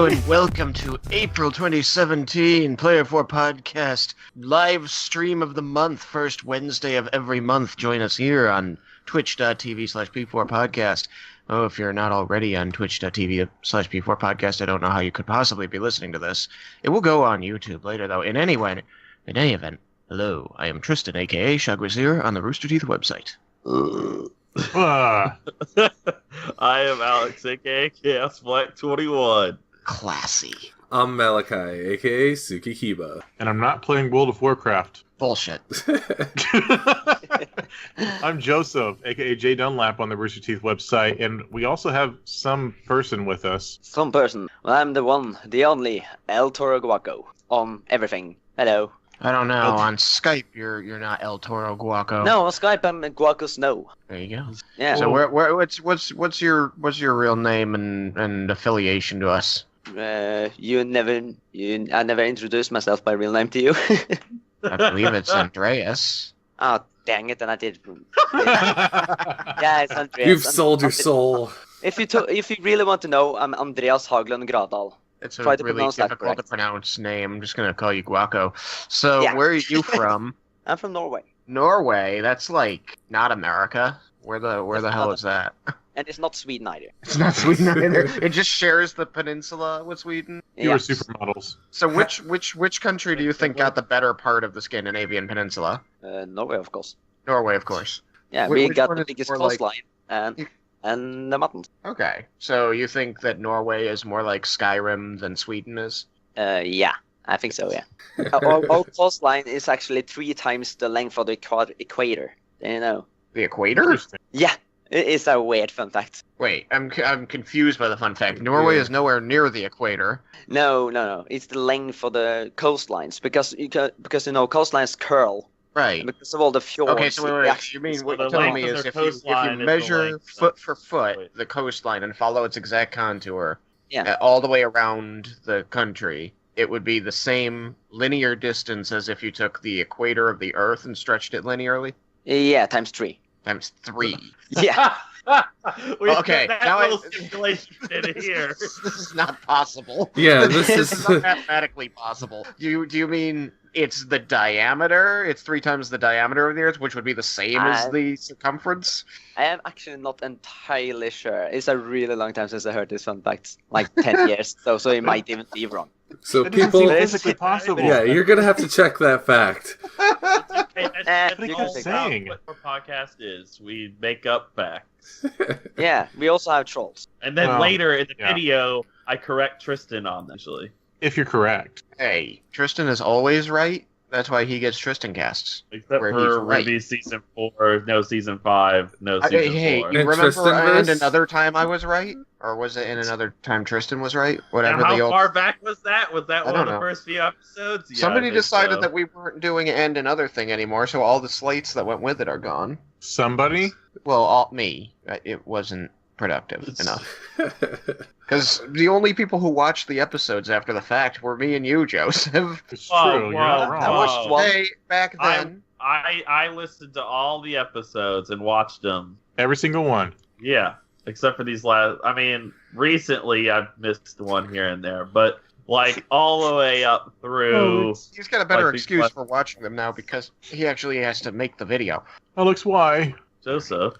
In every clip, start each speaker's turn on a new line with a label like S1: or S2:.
S1: Hello and welcome to April 2017 Player 4 Podcast live stream of the month, first Wednesday of every month. Join us here on twitch.tv/P4 Podcast. Oh, if you're not already on twitch.tv/P4 Podcast, I don't know how you could possibly be listening to this. It will go on YouTube later, though. In any event, hello, I am Tristan, aka Shagwazir, on the Rooster Teeth website.
S2: I am Alex, aka Chaos Black 21.
S1: Classy.
S3: I'm Malachi, aka Suki Kiba.
S2: And I'm not playing World of Warcraft.
S1: Bullshit.
S2: I'm Joseph, aka Jay Dunlap on the Rooster Teeth website, and we also have some person with us.
S4: Some person. Well, I'm the one, the only, ElToroGuaco on everything. Hello.
S1: I don't know. On Skype, you're not ElToroGuaco.
S4: No, on Skype I'm Guaco Snow.
S1: There you go.
S4: Yeah.
S1: So what's your real name and affiliation to us?
S4: I never introduced myself by real name to you.
S1: I believe it's Andreas.
S4: Oh, dang it! And I did. Yeah, it's Andreas.
S3: You've sold your soul.
S4: If you really want to know, I'm Andreas Haglund Gradal.
S1: It's a
S4: Try to
S1: really
S4: pronounce that
S1: difficult to
S4: correct.
S1: pronounce name. I'm just gonna call you Guaco. So
S4: Yeah.
S1: where are you from?
S4: I'm from Norway,
S1: Norway. That's like not America. Where the hell is that?
S4: and it's not Sweden either.
S1: It's not Sweden either. It just shares the peninsula with Sweden.
S2: You
S4: Yeah.
S2: are supermodels.
S1: So which country do you think got the better part of the Scandinavian peninsula?
S4: Norway, of course.
S1: Norway, of course.
S4: Yeah,
S1: Which
S4: we
S1: one
S4: got
S1: is
S4: the biggest
S1: more like-
S4: coastline and the mountains.
S1: Okay, so you think that Norway is more like Skyrim than Sweden is?
S4: Yeah, I think so. Yeah. Our coastline is actually 3 times the length of the equator. You know.
S1: The equator?
S2: Interesting.
S4: Yeah, it's a weird fun fact.
S1: Wait, I'm confused by the fun fact. Norway
S3: Yeah.
S1: is nowhere near the equator.
S4: No. It's the length of the coastlines because coastlines curl
S1: Right.
S4: because of all the fjords.
S1: Okay, so wait,
S4: Yeah.
S1: you mean
S5: So
S1: what
S5: the
S1: you're telling
S5: length
S1: me
S5: of
S1: is
S5: their
S1: if you
S5: coastline is the
S1: measure
S5: length
S1: foot
S5: of-
S1: for foot
S5: Wait.
S1: the coastline and follow its exact contour
S4: Yeah.
S1: all the way around the country, it would be the same linear distance as if you took the equator of the Earth and stretched it linearly?
S4: Yeah, times 3.
S1: Times 3.
S4: Yeah.
S1: Okay,
S5: that
S1: now
S5: little stipulation in here.
S1: This is not possible.
S3: Yeah, this
S1: This
S3: is...
S1: is not mathematically possible. Do you mean it's the diameter? It's 3 times the diameter of the Earth, which would be the same as the circumference?
S4: I am actually not entirely sure. It's a really long time since I heard this fun fact, like 10 years. So it might even be wrong.
S3: So
S2: That doesn't seem
S3: people...
S2: physically possible.
S3: Yeah, you're gonna have to check that fact.
S5: Hey, that's
S4: What are you
S5: all
S2: saying?
S5: about what our podcast is. We make up facts.
S4: Yeah, we also have trolls.
S5: And then
S2: Well,
S5: later in the
S2: yeah.
S5: video, I correct Tristan on that, actually.
S2: If you're correct.
S1: Hey, Tristan is always right. That's why he gets Tristan casts.
S5: Except
S1: Where he's
S5: for
S1: right.
S5: Ruby Season 4, no Season 5, no Season 4.
S1: Hey, you
S3: And
S1: remember
S3: Tristan
S1: and
S3: verse?
S1: another time I was right? Or was it in another time Tristan was right?
S5: And
S1: Whatever
S5: how
S1: the old...
S5: far back was that? Was that
S1: I
S5: one
S1: don't
S5: of the
S1: know.
S5: first few episodes? Yeah,
S1: Somebody
S5: I think
S1: decided
S5: so.
S1: that we weren't doing and another thing anymore, so all the slates that went with it are gone.
S2: Somebody?
S1: Well, me. It wasn't productive enough. Because the only people who watched the episodes after the fact were me and you, Joseph.
S2: It's
S5: Whoa,
S2: true. You're
S5: whoa,
S2: not
S4: I
S2: wrong.
S4: watched one.
S1: Hey, back then.
S5: I listened to all the episodes and watched them.
S2: Every single one.
S5: Yeah, except for these last. I mean, recently I've missed one here and there, but like all the way up through.
S1: He's got a better
S5: Like,
S1: excuse
S5: what-
S1: for watching them now because he actually has to make the video.
S2: Alex, why?
S5: Joseph.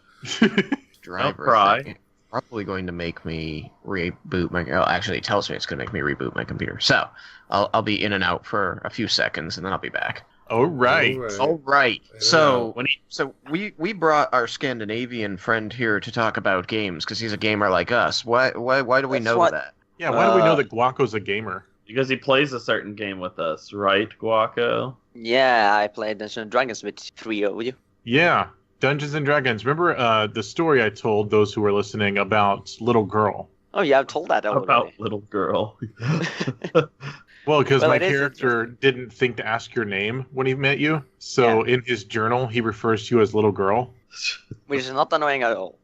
S1: Driver
S5: cry.
S1: thing. Probably going to make me reboot my. Oh, actually, it tells me it's going to make me reboot my computer. So I'll be in and out for a few seconds, and then I'll be back.
S2: Oh, right.
S1: All right. So
S5: When he,
S1: we brought our Scandinavian friend here to talk about games because he's a gamer like us. Why do we
S4: That's
S1: know
S4: what-
S1: that?
S2: Yeah, why do we know that Guaco's a gamer?
S5: because he plays a certain game with us, right, Guaco?
S4: Yeah, I played Dungeons and Dragons with 3 of you.
S2: Yeah, Dungeons and Dragons. Remember the story I told those who were listening about Little Girl?
S4: Oh, yeah, I've told that already.
S5: About little girl.
S2: Well, because
S4: Well,
S2: my
S4: it is
S2: character didn't think to ask your name when he met you, so in his journal he refers to you as Little Girl.
S4: Which is not annoying at all.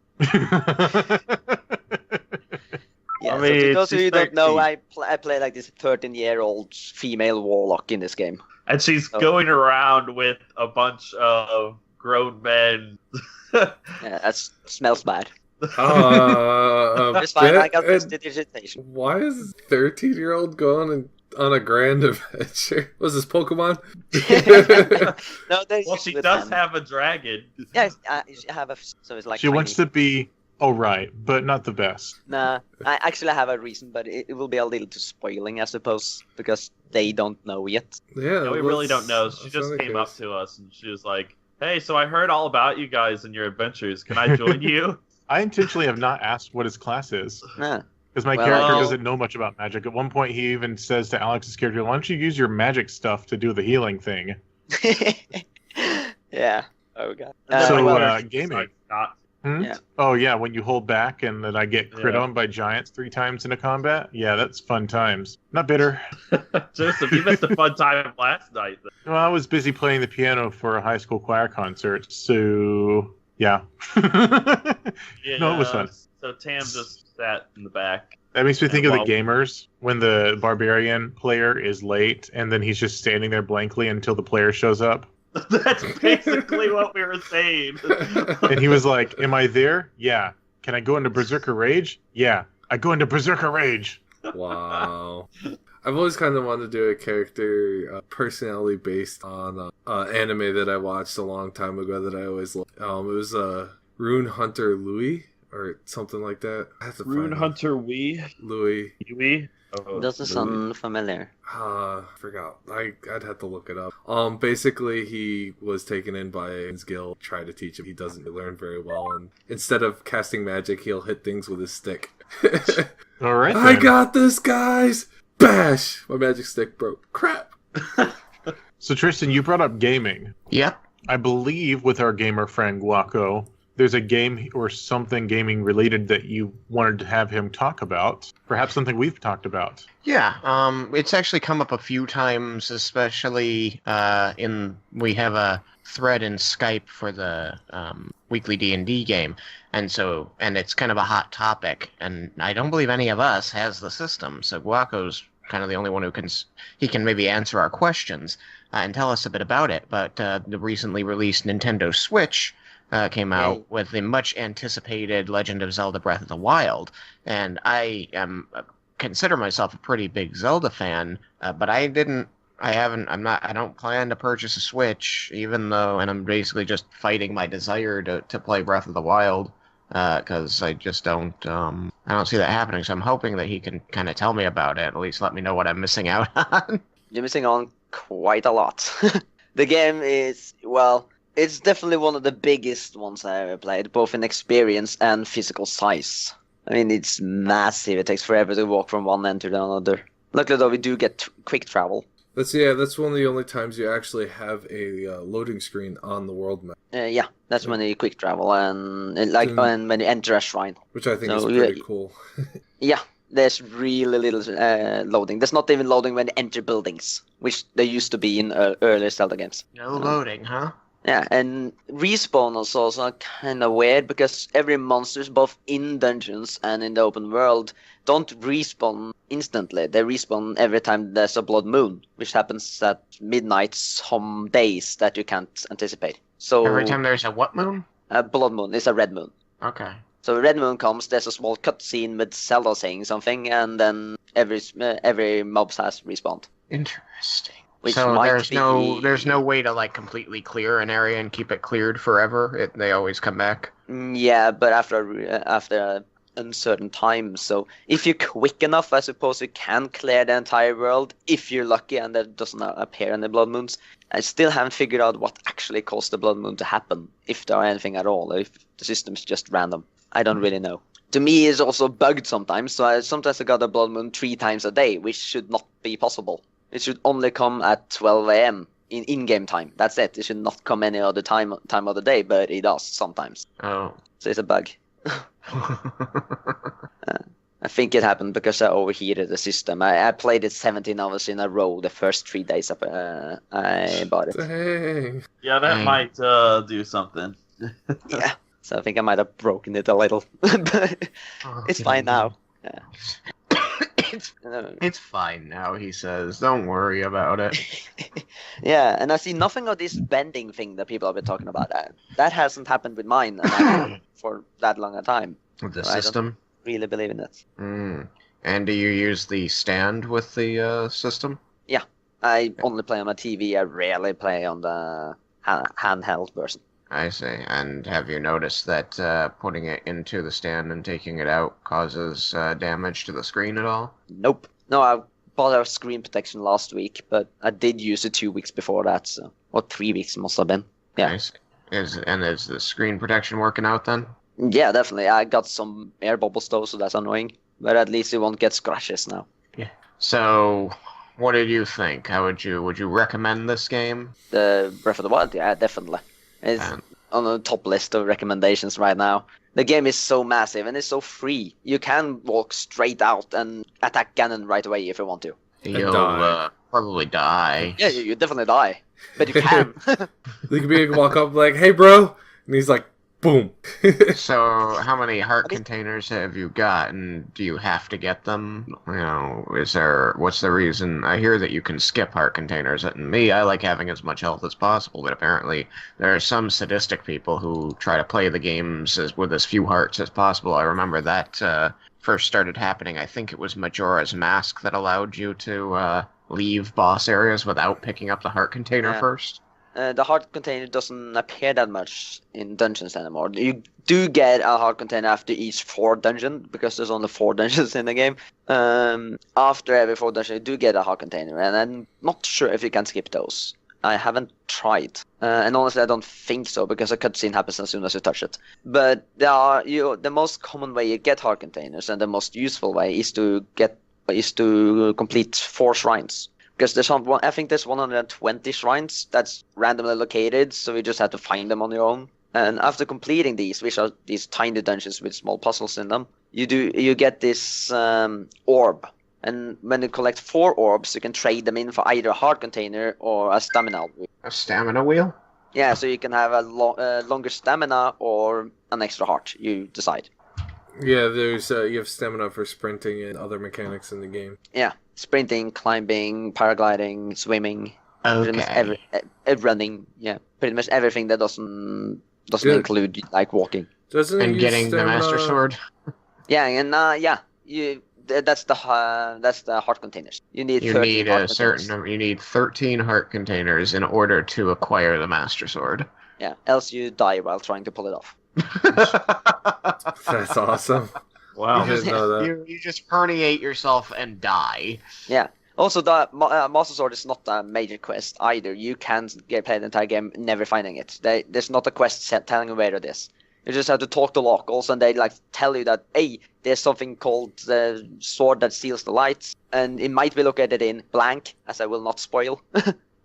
S4: Yeah,
S5: I
S4: so
S5: mean,
S4: to those of you who don't know,
S5: 13.
S4: I play like this 13-year-old female warlock in this game.
S5: And she's
S4: Oh.
S5: going around with a bunch of grown men.
S4: Yeah, that smells bad. It's fine. I got this digitation.
S3: Why is a 13-year-old going on a grand adventure? Was this Pokemon?
S4: No,
S5: Well, she does have a dragon.
S4: Yeah, she have a. So it's like.
S2: She wants to be alright, but not the best.
S4: Nah, I actually have a reason, but it will be a little too spoiling, I suppose, because they don't know yet.
S3: Yeah,
S5: No, we really don't know. She just came up to us and she was like, "Hey, so I heard all about you guys and your adventures. Can I join you?"
S2: I intentionally have not asked what his class is.
S4: Nah.
S2: Because my character doesn't know much about magic. At one point, he even says to Alex's character, "Why don't you use your magic stuff to do the healing thing?"
S4: Yeah. Oh god.
S2: Gaming.
S4: Yeah.
S2: Oh yeah, when you hold back and then I get crit
S5: Yeah.
S2: on by giants 3 times in a combat. Yeah, that's fun times. Not bitter.
S5: Joseph, you missed a fun time last night.
S2: Well, I was busy playing the piano for a high school choir concert, so yeah. No, it was fun.
S5: So Tam just sat in the back.
S2: That makes me think of the
S5: Wow.
S2: gamers when the barbarian player is late and then he's just standing there blankly until the player shows up.
S5: That's basically what we were saying.
S2: And he was like, "Am I there? Yeah. Can I go into Berserker Rage? Yeah. I go into Berserker Rage."
S3: Wow. I've always kind of wanted to do a character personality based on anime that I watched a long time ago that I always loved. It was Rune Hunter Louis or something like that. I have to
S5: Rune
S3: find it.
S5: Hunter Wee?
S3: Louis.
S5: Yui? Oh,
S4: Doesn't sound familiar.
S3: Forgot. I'd have to look it up. Basically he was taken in by his guild, tried to teach him. He doesn't learn very well, and instead of casting magic, he'll hit things with his stick.
S2: All right.
S3: I
S2: then.
S3: got this, guys! Bash! My magic stick broke. Crap!
S2: So Tristan, you brought up gaming.
S1: Yep.
S2: I believe with our gamer friend Guaco, there's a game or something gaming related that you wanted to have him talk about. Perhaps something we've talked about.
S1: Yeah, it's actually come up a few times, especially we have a thread in Skype for the weekly D&D game, and it's kind of a hot topic, and I don't believe any of us has the system, so Guaco's kind of the only one who can maybe answer our questions and tell us a bit about it. But the recently released Nintendo Switch came out with the much anticipated Legend of Zelda Breath of the Wild, and I consider myself a pretty big Zelda fan, but I don't plan to purchase a Switch, even though, and I'm basically just fighting my desire to play Breath of the Wild, because I just don't see that happening, so I'm hoping that he can kind of tell me about it, at least let me know what I'm missing out on.
S4: You're missing on quite a lot. The game is, well, it's definitely one of the biggest ones I ever played, both in experience and physical size. I mean, it's massive. It takes forever to walk from one end to the other. Luckily, though, we do get quick travel.
S3: That's one of the only times you actually have a loading screen on the world map,
S4: Yeah, that's when you quick travel and when you enter a shrine.
S3: which I think
S4: So,
S3: is pretty cool.
S4: Yeah, there's really little loading. There's not even loading when you enter buildings, which there used to be in earlier Zelda games.
S1: No loading, huh?
S4: Yeah, and respawn is also kind of weird because every monsters, both in dungeons and in the open world, don't respawn instantly. They respawn every time there's a blood moon, which happens at midnight some days that you can't anticipate. So
S1: Every time there's a what moon?
S4: a blood moon is a red moon.
S1: Okay.
S4: So a red moon comes, there's a small cutscene with Zelda saying something, and then every mob has respawned.
S1: Interesting.
S4: Which
S1: So
S4: might
S1: there's no way to like completely clear an area and keep it cleared forever. They always come back.
S4: Yeah, but after uncertain time. So if you're quick enough, I suppose you can clear the entire world if you're lucky and there doesn't appear any blood moons. I still haven't figured out what actually caused the blood moon to happen, if there are anything at all, or if the system's just random. I don't really know. To me, it's also bugged sometimes, so I got a blood moon 3 times a day, which should not be possible. It should only come at 12 a.m. in-game time. That's it. It should not come any other time of the day, but it does sometimes.
S1: Oh.
S4: So it's a bug. I think it happened because I overheated the system. I played it 17 hours in a row the first 3 days I bought it.
S3: Dang.
S5: Yeah, that might do something.
S4: Yeah. So I think I might have broken it a little. But it's fine now. Yeah.
S1: It's fine now, he says. Don't worry about it.
S4: Yeah, and I see nothing of this bending thing that people have been talking about. That hasn't happened with mine for that long a time.
S1: The
S4: So I don't
S1: system?
S4: really believe in it.
S1: And do you use the stand with the system?
S4: I only play on my TV. I rarely play on the handheld version.
S1: I see. And have you noticed that putting it into the stand and taking it out causes damage to the screen at all?
S4: Nope. No, I bought a screen protection last week, but I did use it 2 weeks before that, or 3 weeks it must have been. Yeah.
S1: I see. Is the screen protection working out then?
S4: Yeah, definitely. I got some air bubbles though, so that's annoying. But at least it won't get scratches now.
S1: So, what did you think? How would you recommend this game?
S4: The Breath of the Wild, yeah, definitely. It's on the top list of recommendations right now. The game is so massive and it's so free. You can walk straight out and attack Ganon right away if you want to.
S1: You'll probably die.
S4: Yeah, you definitely die. But you can.
S3: You could be able to walk up like, "Hey, bro," and he's like, "Boom."
S1: So, how many heart containers have you got, and do you have to get them? What's the reason? I hear that you can skip heart containers, and me, I like having as much health as possible, but apparently there are some sadistic people who try to play the games with as few hearts as possible. I remember that first started happening. I think it was Majora's Mask that allowed you to leave boss areas without picking up the heart container first.
S4: The heart container doesn't appear that much in dungeons anymore. You do get a heart container after each 4 dungeon, because there's only 4 dungeons in the game. After every 4 dungeon, you do get a heart container, and I'm not sure if you can skip those. I haven't tried, and honestly, I don't think so, because a cutscene happens as soon as you touch it. But the most common way you get heart containers, and the most useful way, is to complete 4 shrines. Because I think there's 120 shrines that's randomly located, so you just have to find them on your own. And after completing these, which are these tiny dungeons with small puzzles in them, you get this orb. And when you collect 4 orbs, you can trade them in for either a heart container or a stamina wheel.
S1: A stamina wheel?
S4: Yeah, so you can have a longer stamina or an extra heart. You decide.
S3: Yeah, there's you have stamina for sprinting and other mechanics in the game.
S4: Yeah. Sprinting, climbing, paragliding, swimming,
S1: Okay.
S4: pretty much running. Yeah, pretty much everything that doesn't include like walking.
S3: Doesn't
S1: And getting the Master Sword.
S4: Yeah, and that's the heart containers. You need 13 heart containers.
S1: You need 13 heart containers in order to acquire the Master Sword.
S4: Yeah, else you die while trying to pull it off.
S3: That's awesome.
S5: Wow.
S3: I didn't know that.
S1: You just herniate yourself and die.
S4: Yeah. Also, the Master Sword is not a major quest either. You can play the entire game never finding it. There's not a quest telling you where it is. You just have to talk to locals, and they tell you that, hey, there's something called the sword that steals the lights, and it might be located in blank, as I will not spoil.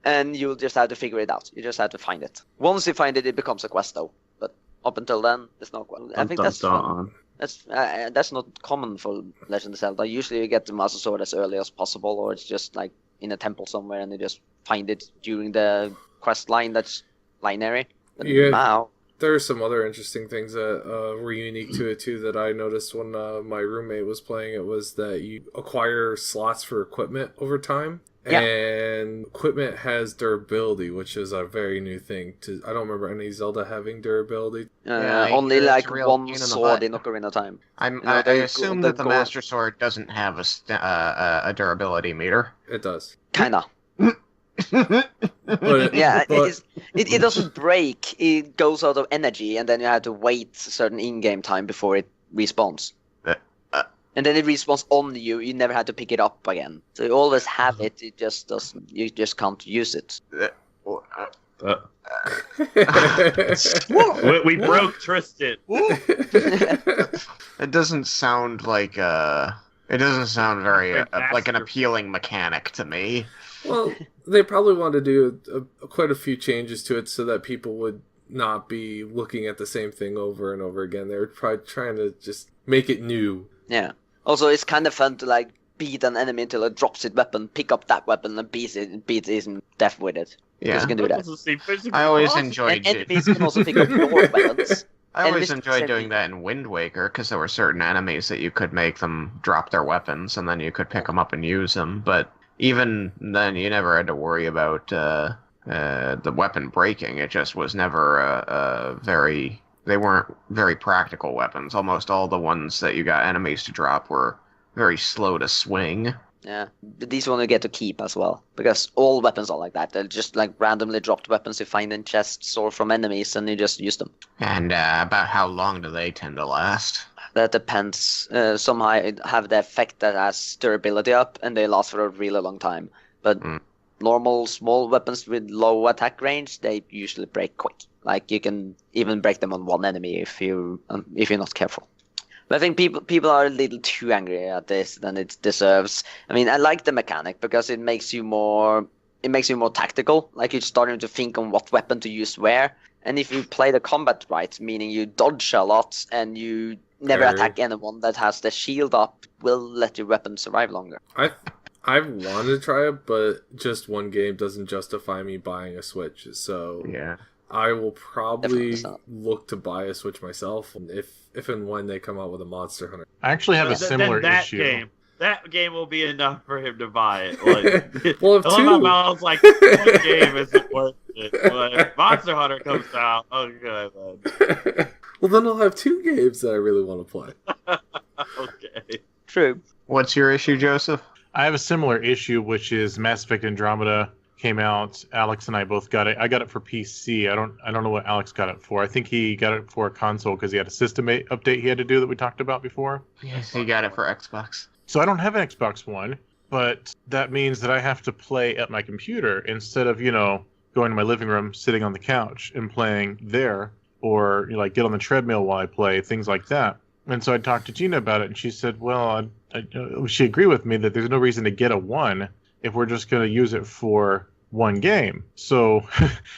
S4: And you'll just have to figure it out. You just have to find it. Once you find it, it becomes a quest, though. But up until then, there's no quest. I think that's fun. That's not common for Legend of Zelda. Usually you get the Master Sword as early as possible, or it's just like in a temple somewhere and you just find it during the quest line that's lineary. But now
S3: there are some other interesting things that were unique to it too that I noticed when my roommate was playing. It was that you acquire slots for equipment over time.
S4: Yeah.
S3: And equipment has durability, which is a very new thing. I don't remember any Zelda having durability.
S4: Only like one sword in Ocarina of Time.
S1: I assume that the Master Sword doesn't have a durability meter.
S3: It does.
S4: Kinda. It doesn't break. It goes out of energy, and then you have to wait a certain in-game time before it respawns. And then it respawns on you. You never had to pick it up again. So you always have it. It just doesn't. You just can't use it.
S5: We broke Tristan.
S1: It doesn't sound like It doesn't sound very like an appealing mechanic to me.
S3: Well, they probably want to do quite a few changes to it so that people would not be looking at the same thing over and over again. They're probably trying to just make it new.
S4: Yeah. Also, it's kind of fun to beat an enemy until it drops its weapon, pick up that weapon, and beat it in death with it.
S1: Yeah,
S4: you can do that.
S1: I always enjoyed
S4: and enemies can also pick up your weapons.
S1: I always
S4: Enemies
S1: enjoyed
S4: said-
S1: doing that in Wind Waker because there were certain enemies that you could make them drop their weapons and then you could pick them up and use them. But even then, you never had to worry about the weapon breaking. It just was never they weren't very practical weapons. Almost all the ones that you got enemies to drop were very slow to swing.
S4: Yeah, these ones you get to keep as well, because all weapons are like that. They're just like randomly dropped weapons you find in chests or from enemies, and you just use them.
S1: And about how long do they tend to last?
S4: That depends. Some have the effect that has durability up, and they last for a really long time. But normal small weapons with low attack range, they usually break quick. Like you can even break them on one enemy if you're not careful. But I think people are a little too angry at this than it deserves. I mean, I like the mechanic because it makes you more tactical. Like you're starting to think on what weapon to use where. And if you play the combat right, meaning you dodge a lot and you never attack anyone that has the shield up, will let your weapon survive longer.
S3: I want to try it, but just one game doesn't justify me buying a Switch. So
S1: Yeah.
S3: I will probably
S4: Definitely
S3: look to buy a Switch myself if and when they come out with a Monster Hunter.
S2: I actually have a
S5: Then
S2: similar
S5: that
S2: issue.
S5: That game will be enough for him to buy it. Like,
S3: Well, if
S5: I love how Mel's like, one game isn't worth it. But if Monster Hunter comes out, okay, then.
S3: Well, then I'll have 2 games that I really want to play.
S5: Okay.
S4: True.
S1: What's your issue, Joseph?
S2: I have a similar issue, which is Mass Effect Andromeda came out. Alex and I both got it. I got it for PC. I don't know what Alex got it for. I think he got it for a console because he had a system update he had to do that we talked about before.
S1: Yes, he got it for Xbox.
S2: So I don't have an Xbox One, but that means that I have to play at my computer instead of, going to my living room, sitting on the couch and playing there, or get on the treadmill while I play, things like that. And so I talked to Gina about it, and she said, well, she agreed with me that there's no reason to get a One if we're just going to use it for one game. So,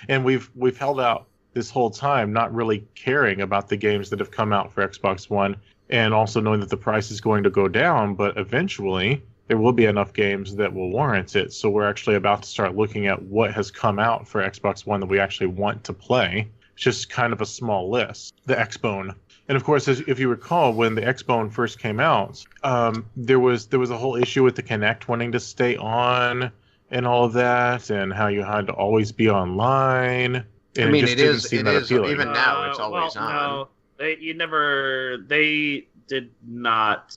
S2: and we've held out this whole time not really caring about the games that have come out for Xbox One, and also knowing that the price is going to go down, but eventually there will be enough games that will warrant it. So we're actually about to start looking at what has come out for Xbox One that we actually want to play. It's just kind of a small list. The Xbone. And of course, if you recall, when the Xbone first came out, there was a whole issue with the Kinect wanting to stay on and all of that, and how you had to always be online. And
S1: I mean,
S2: it just didn't seem that appealing.
S1: even now it's always
S5: well,
S1: on.
S5: No, they did not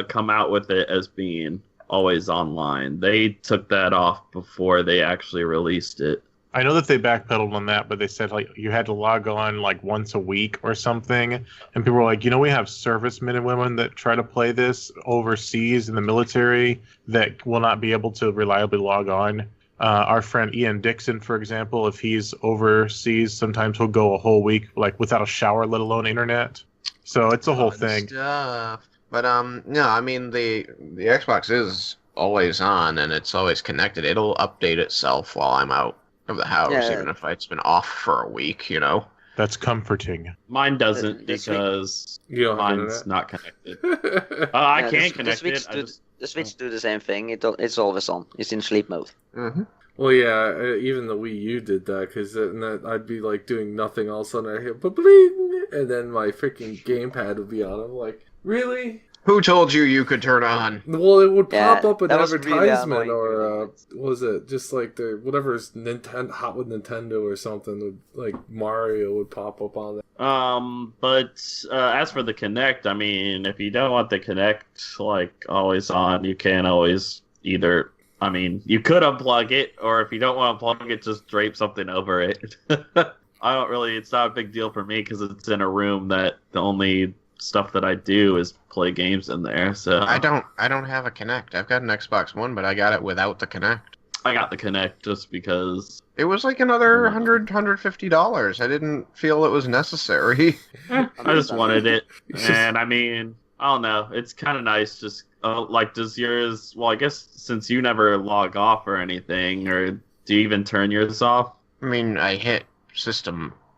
S5: come out with it as being always online. They took that off before they actually released it.
S2: I know that they backpedaled on that, but they said you had to log on once a week or something. And people were like, we have servicemen and women that try to play this overseas in the military that will not be able to reliably log on. Our friend Ian Dixon, for example, if he's overseas, sometimes he'll go a whole week without a shower, let alone internet. So it's a whole thing.
S1: Stuff. But no, I mean the Xbox is always on and it's always connected. It'll update itself while I'm out of the house, even if it's been off for a week.
S2: That's comforting.
S5: Mine doesn't because mine's not connected. I can connect it.
S4: The Switch do the same thing. It's always on. It's in sleep mode.
S1: Mm-hmm.
S3: Well, yeah, even the Wii U did that, because I'd be doing nothing, all of a sudden I hear bling, and then my freaking gamepad would be on. I'm like, really?
S1: Who told you could turn on?
S3: Well, it would pop up an
S4: that was really
S3: advertisement,
S4: annoying.
S3: or what was it? Just the whatever's Nintendo hot with Nintendo or something, Mario would pop up on there.
S5: But as for the Kinect, I mean, if you don't want the Kinect always on, you can always either. I mean, you could unplug it, or if you don't want to unplug it, just drape something over it. It's not a big deal for me because it's in a room that the only stuff that I do is play games in there. So
S1: I don't have a Kinect. I've got an Xbox One, but I got it without the Kinect.
S5: I got the Kinect just because
S1: It was another $150. I didn't feel it was necessary.
S5: I just wanted it, and I mean, I don't know. It's kind of nice. Just does yours? Well, I guess since you never log off or anything, or do you even turn yours off?
S1: I mean, I hit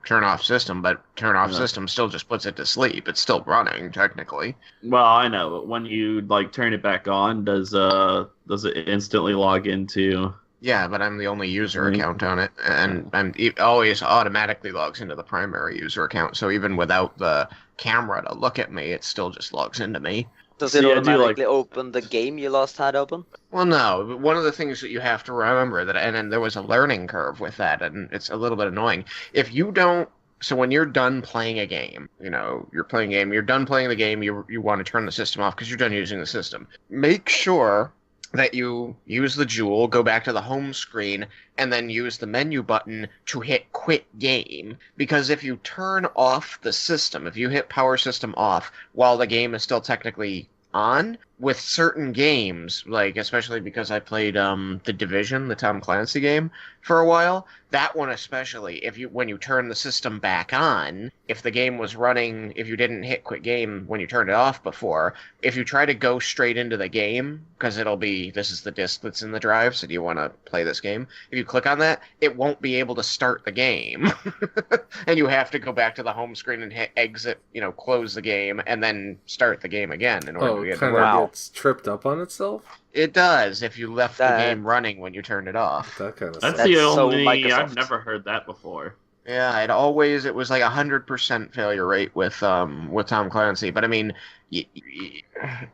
S1: turn off system, but turn off system still just puts it to sleep. It's still running technically.
S5: Well, I know, but when you turn it back on, does it instantly log into
S1: Yeah, but I'm the only user
S5: Really?
S1: account on it, and it always automatically logs into the primary user account. So even without the camera to look at me, it still just logs into me.
S4: Does
S5: See,
S4: it
S5: I do
S4: automatically open the game you last had open?
S1: Well, no. But one of the things that you have to remember that, and then there was a learning curve with that, and it's a little bit annoying. If you don't, so when you're done playing a game, you're playing a game, you're done playing the game, you want to turn the system off because you're done using the system. Make sure that you use the jewel, go back to the home screen, and then use the menu button to hit quit game. Because if you turn off the system, if you hit power system off while the game is still technically on, with certain games, like especially because I played The Division, the Tom Clancy game, for a while, that one especially, when you turn the system back on, if the game was running, if you didn't hit quit game when you turned it off before, if you try to go straight into the game, because it'll be, this is the disc that's in the drive, so do you want to play this game? If you click on that, it won't be able to start the game. And you have to go back to the home screen and hit exit, close the game, and then start the game again in order to get it to
S3: kind
S1: work.
S3: of gets tripped up on itself?
S1: It does if you left the
S4: That-
S1: game running when you turned it off.
S3: That kind of
S5: That's
S3: stuff.
S5: the
S4: That's so
S5: only.
S4: Microsoft.
S5: I've never heard that before.
S1: Yeah, it was like 100% failure rate with Tom Clancy, but I mean,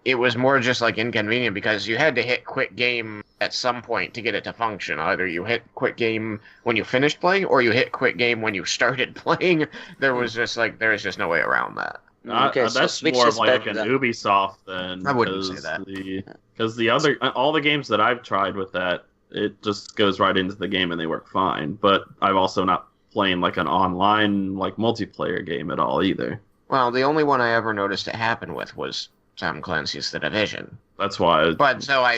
S1: it was more just like inconvenient because you had to hit quit game at some point to get it to function. Either you hit quit game when you finished playing, or you hit quit game when you started playing. There was just no way around that.
S4: Okay, so
S5: That's
S4: Switch
S5: more
S4: is
S5: of like
S4: better
S5: an
S4: than-
S5: Ubisoft than.
S1: I wouldn't say that.
S5: Because the other, all the games that I've tried with that, it just goes right into the game and they work fine. But I've also not playing like an online like multiplayer game at all either.
S1: Well, the only one I ever noticed it happen with was Tom Clancy's The Division.
S5: That's why.
S1: But so I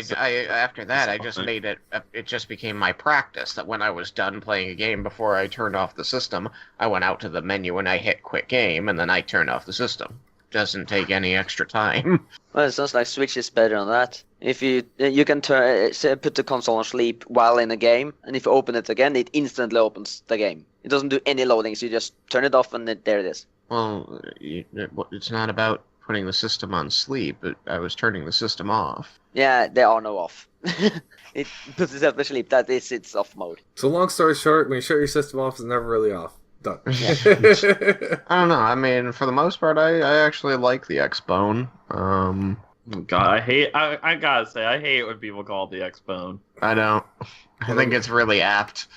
S1: after that I just made it. It just became my practice that when I was done playing a game before I turned off the system, I went out to the menu and I hit quit game, and then I turned off the system. Doesn't take any extra time.
S4: Well, it sounds like Switch is better on that. If you can put the console on sleep while in a game, and if you open it again, it instantly opens the game. It doesn't do any loading, so you just turn it off and there it is.
S1: Well, it's not about putting the system on sleep. I was turning the system off.
S4: Yeah, there are no off. It puts itself to sleep. That is its off mode.
S3: So long story short, when you shut your system off, it's never really off. Done.
S1: I don't know. I mean, for the most part, I actually like the X-Bone.
S5: God, I gotta say, I hate when people call it the X-Bone.
S1: I don't. I think it's really apt.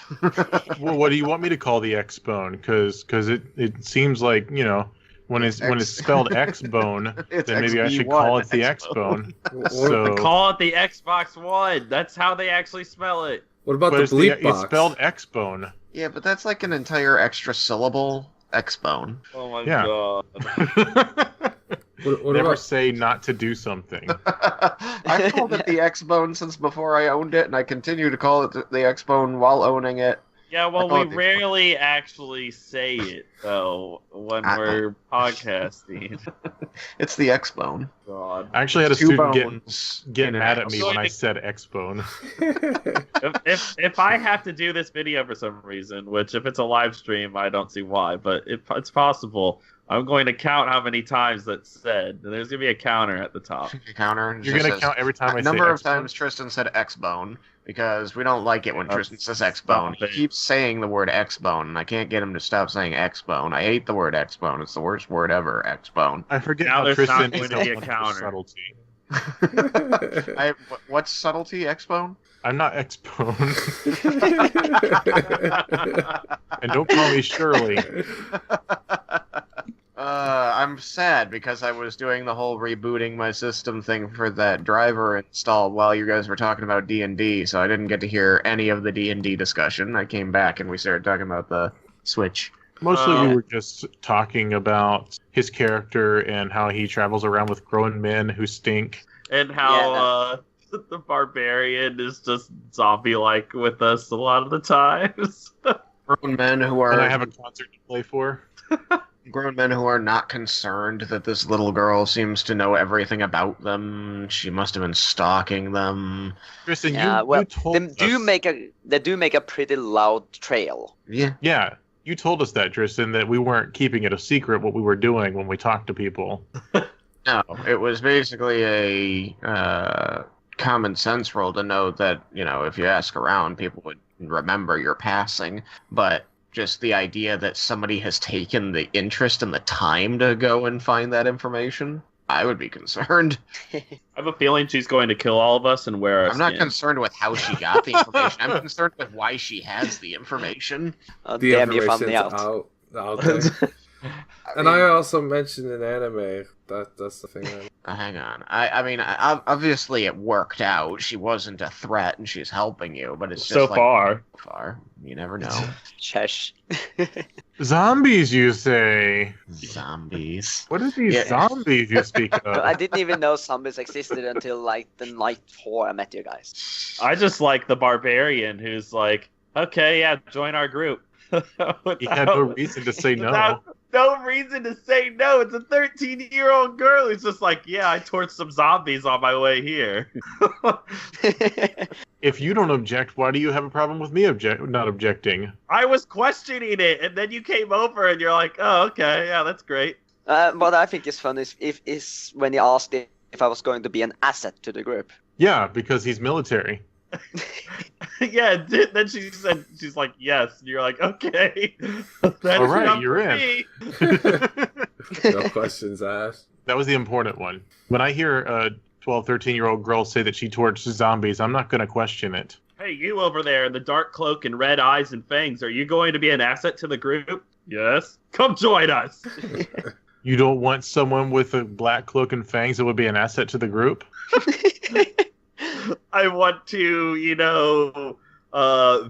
S2: Well, what do you want me to call the X-Bone? Because it seems like, when it's spelled X-Bone,
S1: It's
S2: then maybe I should
S1: XB1
S2: call it the
S1: X-Bone.
S2: X-Bone. So,
S5: Call it the Xbox One. That's how they actually spell it.
S3: What about
S2: but
S3: the
S2: it's,
S3: bleep box?
S2: it's spelled X-Bone.
S1: Yeah, but that's like an entire extra syllable. X-Bone.
S5: Oh my
S2: Yeah.
S5: god.
S3: What
S2: Never
S3: about
S2: say not to do something.
S1: I've called it the X-Bone since before I owned it, and I continue to call it the X-Bone while owning it.
S5: Yeah, well,
S1: I call
S5: we
S1: it the
S5: rarely actually say it, though, when we're podcasting.
S1: It's the X-Bone.
S5: God.
S2: I actually had a
S1: Two
S2: student
S1: bones.
S2: get
S1: in an
S2: mad at me
S1: X.
S2: when I said X-Bone.
S5: If I have to do this video for some reason, which if it's a live stream, I don't see why, but it's possible, I'm going to count how many times that's said. And there's going to be a counter at the top.
S1: Counter.
S2: You're going to count every time I say
S1: number of
S2: X-Bone?
S1: times Tristan said X-Bone, because we don't like it when
S5: Oh,
S1: Tristan says X-Bone. He
S5: stop it.
S1: keeps saying the word X-Bone, and I can't get him to stop saying X-Bone. I hate the word X-Bone. It's the worst word ever, X-Bone.
S2: I forget
S5: Now
S2: how
S5: there's
S2: Tristan
S5: not
S2: is
S5: going to be a
S2: not
S5: counter.
S2: subtlety.
S1: What's subtlety, X-Bone?
S2: I'm not X-Bone. And don't call me Shirley.
S1: I'm sad because I was doing the whole rebooting my system thing for that driver install while you guys were talking about D&D, so I didn't get to hear any of the D&D discussion. I came back and we started talking about the Switch.
S2: Mostly we were just talking about his character and how he travels around with grown men who stink.
S5: And how the barbarian is just zombie-like with us a lot of the times.
S1: Grown men who are
S2: And I have a concert to play for.
S1: grown men who are not concerned that this little girl seems to know everything about them. She must have been stalking them.
S2: Tristan,
S4: Yeah,
S2: you
S4: well,
S2: told
S4: they do make a pretty loud trail.
S1: Yeah.
S2: Yeah, you told us that, Tristan, that we weren't keeping it a secret what we were doing when we talked to people.
S1: No, it was basically a common sense rule to know that, if you ask around, people would remember your passing. But just the idea that somebody has taken the interest and the time to go and find that information, I would be concerned.
S5: I have a feeling she's going to kill all of us and wear our
S1: I'm not
S5: skin.
S1: concerned with how she got the information. I'm concerned with why she has the information.
S4: Oh,
S3: The
S4: damn, you found me
S3: information's
S4: out.
S3: out there. And I also mentioned an anime. That's the thing.
S1: Hang on. Obviously it worked out. She wasn't a threat and she's helping you, but it's just
S5: So
S1: like... Far. You never know.
S4: Chesh.
S2: Zombies, you say?
S1: Zombies.
S2: What are these zombies you speak of?
S4: I didn't even know zombies existed until like the night before I met you guys.
S5: I just like the barbarian who's like, okay, yeah, join our group.
S2: He had no reason to say no.
S5: No reason to say no. It's a 13-year-old girl who's just like, yeah, I torched some zombies on my way here.
S2: If you don't object, why do you have a problem with me not objecting?
S5: I was questioning it, and then you came over and you're like, oh, okay, yeah, that's great.
S4: What I think is fun is when you asked if I was going to be an asset to the group.
S2: Yeah, because he's military.
S5: Yeah, then she's like, yes. And you're like, okay. That's
S2: All right,
S5: enough
S2: you're
S5: for
S2: in.
S5: me.
S3: No questions asked.
S2: That was the important one. When I hear a 12, 13-year-old girl say that she torched zombies, I'm not going to question it.
S5: Hey, you over there in the dark cloak and red eyes and fangs, are you going to be an asset to the group? Yes. Come join us.
S2: You don't want someone with a black cloak and fangs that would be an asset to the group?
S5: I want to,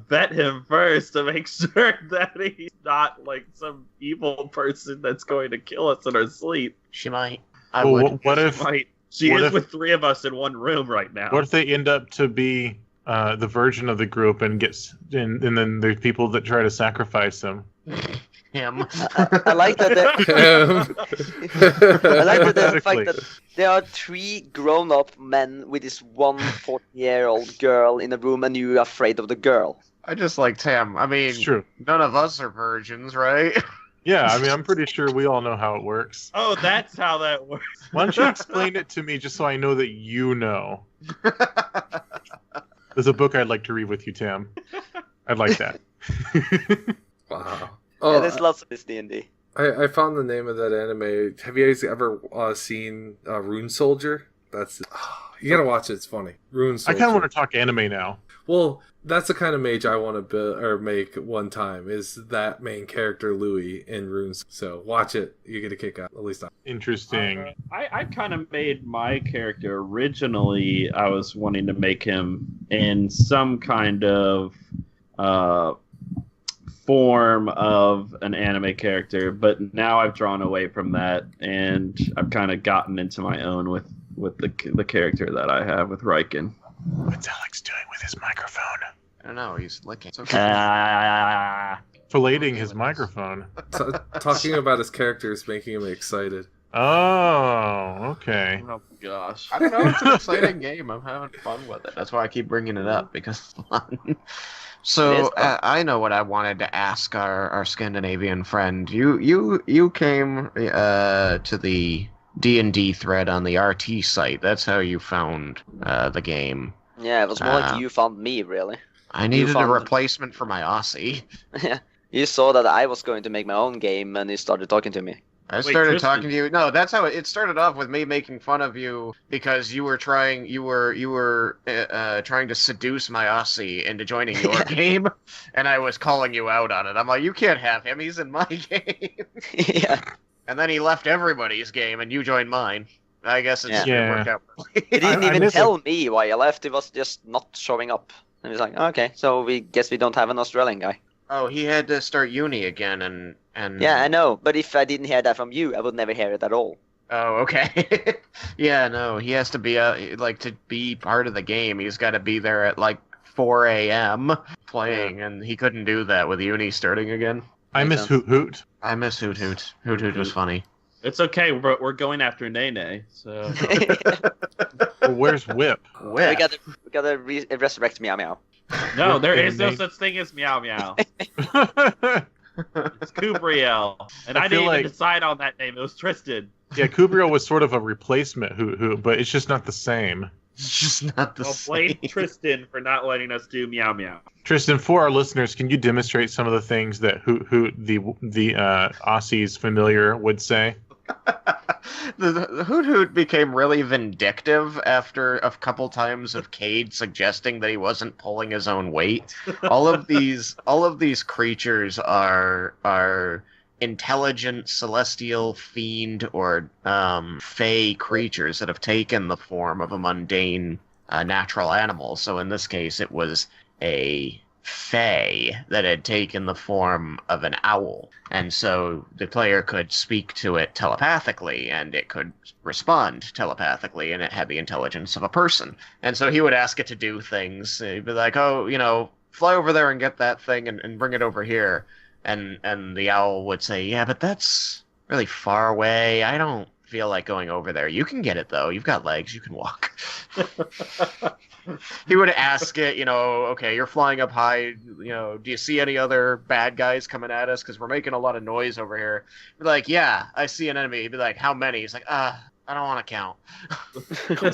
S5: vet him first to make sure that he's not like some evil person that's going to kill us in our sleep.
S1: She might.
S2: What if
S5: She
S2: What
S5: is
S2: if-
S5: with 3 of us in one room right now.
S2: what if they end up to be the virgin of the group and then there's people that try to sacrifice him?
S1: Him.
S4: I like that. I like the fact that there are 3 grown-up men with this one 14-year-old girl in a room, and you're afraid of the girl.
S1: I just like Tim. I mean,
S2: It's true.
S1: none of us are virgins, right?
S2: Yeah, I mean, I'm pretty sure we all know how it works.
S5: Oh, that's how that works.
S2: Why don't you explain it to me just so I know that you know? There's a book I'd like to read with you, Tim. I'd like that.
S3: Wow.
S4: Yeah, there's lots of this D&D.
S3: I found the name of that anime. Have you guys ever seen Rune Soldier? You gotta watch it. It's funny. Rune
S2: I
S3: Soldier.
S2: kind of want to talk anime now.
S3: Well, that's the kind of mage I want to build or make one time. Is that main character Louis in Runes? So watch it. You get a kick out. At least I.
S2: Interesting.
S5: I kind of made my character originally. I was wanting to make him in some kind of form of an anime character, but now I've drawn away from that, and I've kind of gotten into my own with the character that I have with Riken.
S2: What's Alex doing with his microphone?
S1: I don't know. He's licking. It's okay.
S2: Filleting his microphone.
S3: Talking about his character is making him excited.
S2: Oh, okay.
S5: Oh gosh.
S1: I don't know. It's an exciting game. I'm having fun with it. That's why I keep bringing it up, because it's fun.
S4: It is
S1: So
S4: fun.
S1: I know what I wanted to ask our Scandinavian friend. You came to the D&D thread on the RT site. That's how you found the game.
S4: Yeah, it was more like you found me, really.
S1: I needed a
S4: found-
S1: replacement for my Aussie.
S4: You saw that I was going to make my own game, and you started talking to me.
S1: I
S5: Wait,
S1: started
S5: Tristan.
S1: talking to you. No, that's how it started off, with me making fun of you because you were trying to seduce my Aussie into joining your game, and I was calling you out on it. I'm like, you can't have him. He's in my game.
S4: Yeah.
S1: And then he left everybody's game, and you joined mine. I guess it
S2: Yeah.
S1: worked out.
S4: He didn't
S2: I
S4: even
S2: miss
S4: tell me why I left. He was just not showing up. And he was like, okay, so we guess we don't have an Australian guy.
S1: Oh, he had to start uni again, and
S4: Yeah, I know. But if I didn't hear that from you, I would never hear it at all.
S1: Oh, okay. Yeah, no, he has to be to be part of the game. He's got to be there at like 4 a.m. playing, and he couldn't do that with uni starting again.
S2: I miss Hoot Hoot.
S1: I miss Hoot Hoot. Hoot Hoot was funny.
S5: It's okay, we're going after Nene, so...
S2: Well, where's Whip?
S4: We gotta resurrect Meow Meow.
S5: No, there
S2: Okay,
S5: is no
S2: Nate.
S5: such thing as Meow Meow. It's Kubriel. And
S2: I
S5: I
S2: feel
S5: didn't
S2: like-
S5: even decide on that name, it was Tristan.
S2: Yeah, Kubriel was sort of a replacement Hoot Hoot, but it's just not the same.
S1: It's just not the
S5: Well,
S1: same.
S5: blame Tristan for not letting us do meow meow.
S2: Tristan, for our listeners, can you demonstrate some of the things that who the Aussies familiar would say?
S1: The Hoot Hoot became really vindictive after a couple times of Cade suggesting that he wasn't pulling his own weight. All of these creatures are intelligent celestial fiend or fey creatures that have taken the form of a mundane natural animal. So in this case, it was a fey that had taken the form of an owl, and so the player could speak to it telepathically, and it could respond telepathically, and it had the intelligence of a person. And so he would ask it to do things. He'd be like, "Oh, fly over there and get that thing and bring it over here." And the owl would say, "Yeah, but that's really far away. I don't feel like going over there. You can get it though. You've got legs. You can walk." He would ask it, "Okay, you're flying up high. Do you see any other bad guys coming at us? Because we're making a lot of noise over here." Be like, "Yeah, I see an enemy." He'd be like, "How many?" He's like, I don't want to count."